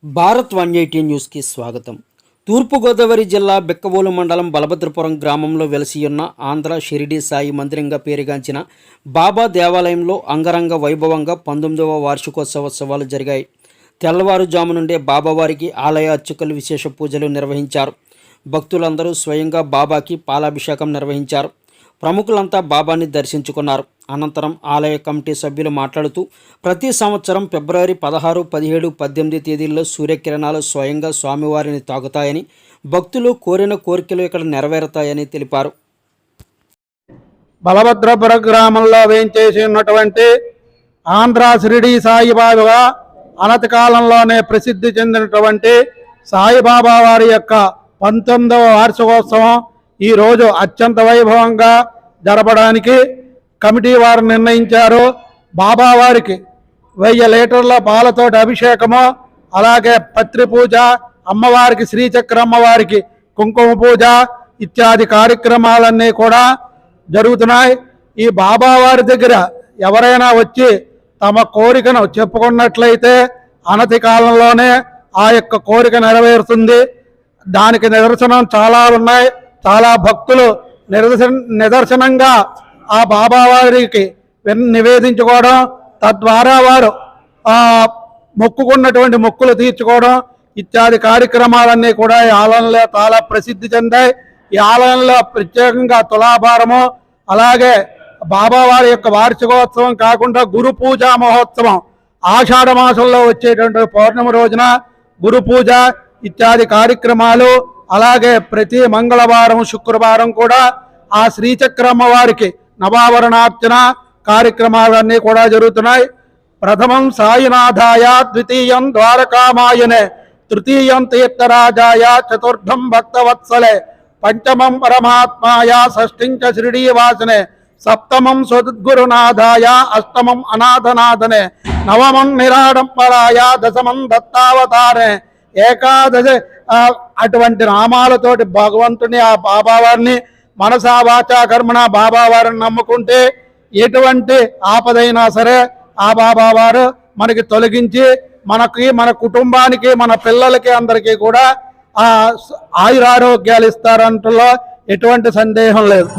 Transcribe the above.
భారత్ 180 న్యూస్కి స్వాగతం. తూర్పుగోదావరి జిల్లా బిక్కవోలు మండలం బలభద్రపురం గ్రామంలో వెలసియున్న ఆంధ్ర షిరిడి సాయి మందిరంగా పేరుగాంచిన బాబా దేవాలయంలో అంగరంగ వైభవంగా 19వ వార్షికోత్సవాలు జరిగాయి. తెల్లవారుజాము నుండే బాబావారికి ఆలయ అర్చకులు విశేష పూజలు నిర్వహించారు. భక్తులందరూ స్వయంగా బాబాకి పాలాభిషేకం నిర్వహించారు. ప్రముఖులంతా బాబాని దర్శించుకున్నారు. అనంతరం ఆలయ కమిటీ సభ్యులు మాట్లాడుతూ ప్రతి సంవత్సరం ఫిబ్రవరి 16, 17, 18 తేదీల్లో సూర్యకిరణాలు స్వయంగా స్వామివారిని తాకుతాయని, భక్తులు కోరిన కోరికలు ఇక్కడ నెరవేరుతాయని తెలిపారు. బలభద్రపుర గ్రామంలో వేంచేసి ఉన్నటువంటి ఆంధ్ర షిరిడి సాయిబాబా అనతి కాలంలోనే ప్రసిద్ధి చెందినటువంటి సాయిబాబా వారి యొక్క 19వ వార్షికోత్సవం ఈరోజు అత్యంత వైభవంగా జరపడానికి కమిటీ వారు నిర్ణయించారు. బాబావారికి 1000 లీటర్ల పాలతోటి అభిషేకము, అలాగే పత్రి పూజ, అమ్మవారికి శ్రీచక్ర అమ్మవారికి కుంకుమ పూజ ఇత్యాది కార్యక్రమాలన్నీ కూడా జరుగుతున్నాయి. ఈ బాబావారి దగ్గర ఎవరైనా వచ్చి తమ కోరికను చెప్పుకున్నట్లయితే అనతి కాలంలోనే ఆ యొక్క కోరిక నెరవేరుతుంది. దానికి నిదర్శనం చాలా ఉన్నాయి. చాలా భక్తులు నిదర్శనంగా ఆ బాబావారికి నివేదించుకోవడం, తద్వారా వారు మొక్కుకున్నటువంటి మొక్కులు తీర్చుకోవడం ఇత్యాది కార్యక్రమాలన్నీ కూడా ఈ ఆలయంలో చాలా ప్రసిద్ధి చెందాయి. ఈ ఆలయంలో ప్రత్యేకంగా తులాభారము, అలాగే బాబావారి యొక్క వార్షికోత్సవం కాకుండా గురు పూజా మహోత్సవం ఆషాఢ మాసంలో వచ్చేటువంటి పౌర్ణమి రోజున గురు పూజ ఇత్యాది కార్యక్రమాలు, అలాగే ప్రతి మంగళవారం శుక్రవారం కూడా ఆ శ్రీచక్రమ్మ వారికి నవావరణార్చన కార్యక్రమాలన్నీ కూడా జరుగుతున్నాయి. ప్రథమం సాయినాథాయ, ద్వితీయం ద్వారకామాయనే, తృతీయం తీర్థరాజాయ, చతుర్థం భక్తవత్సలే, పంచమం పరమాత్మాయ, షష్ఠించ శ్రీడీవాసనే, సప్తమం సద్గురునాథాయ, అష్టమం అనాథనాథనే, నవమం నిరాడంబరాయ, దశమం దత్తావతారే, ఏకాదశి అటువంటి నామాలతోటి భగవంతుని ఆ బాబావారిని మనసా వాచా కర్మణ బాబావారిని నమ్ముకుంటే ఎటువంటి ఆపదైనా సరే ఆ బాబావారు మనకి తొలగించి మనకి, మన కుటుంబానికి, మన పిల్లలకి అందరికీ కూడా ఆ ఆయురారోగ్యాలు ఇస్తారంటలో ఎటువంటి సందేహం లేదు.